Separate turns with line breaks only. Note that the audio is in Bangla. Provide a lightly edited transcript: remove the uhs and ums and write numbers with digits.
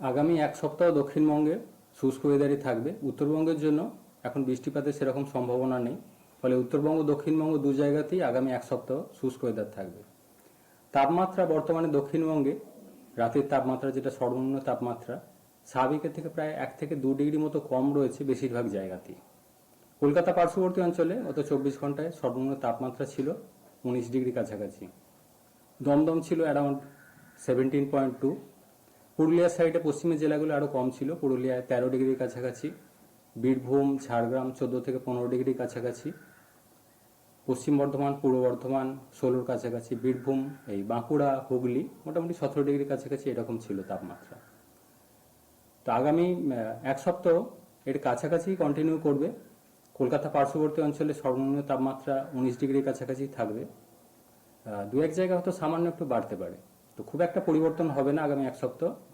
আগামী এক সপ্তাহ দক্ষিণবঙ্গে শুষ্ক ওয়েদারই থাকবে। উত্তরবঙ্গের জন্য এখন বৃষ্টিপাতের সেরকম সম্ভাবনা নেই, ফলে উত্তরবঙ্গ দক্ষিণবঙ্গ দু জায়গাতেই আগামী এক সপ্তাহ শুষ্ক ওয়েদার থাকবে। তাপমাত্রা বর্তমানে দক্ষিণবঙ্গে রাতের তাপমাত্রা, যেটা সর্বনিম্ন তাপমাত্রা, স্বাভাবিকের থেকে প্রায় 1 থেকে 2 ডিগ্রি মতো কম রয়েছে বেশিরভাগ জায়গাতেই। কলকাতা পার্শ্ববর্তী অঞ্চলে গত 24 ঘন্টায় সর্বনিম্ন তাপমাত্রা ছিল 19 ডিগ্রি কাছাকাছি। দমদম ছিল অ্যারাউন্ড 17.2। পুরুলিয়ার সাইডে পশ্চিমের জেলাগুলো আরও কম ছিল, পুরুলিয়ায় 13 ডিগ্রির কাছাকাছি, বীরভূম ঝাড়গ্রাম 14 থেকে 15 ডিগ্রির কাছাকাছি, পশ্চিম বর্ধমান পূর্ব বর্ধমান 16-র কাছাকাছি, বীরভূম এই বাঁকুড়া হুগলি মোটামুটি 17 ডিগ্রির কাছাকাছি এরকম ছিল তাপমাত্রা। তো আগামী এক সপ্তাহ এর কাছাকাছি কন্টিনিউ করবে। কলকাতা পার্শ্ববর্তী অঞ্চলে সর্বনিম্ন তাপমাত্রা 19 ডিগ্রির কাছাকাছি থাকবে। দু এক জায়গায় হয়তো সামান্য একটু বাড়তে পারে, তো খুব একটা পরিবর্তন হবে না আগামী এক সপ্তাহ।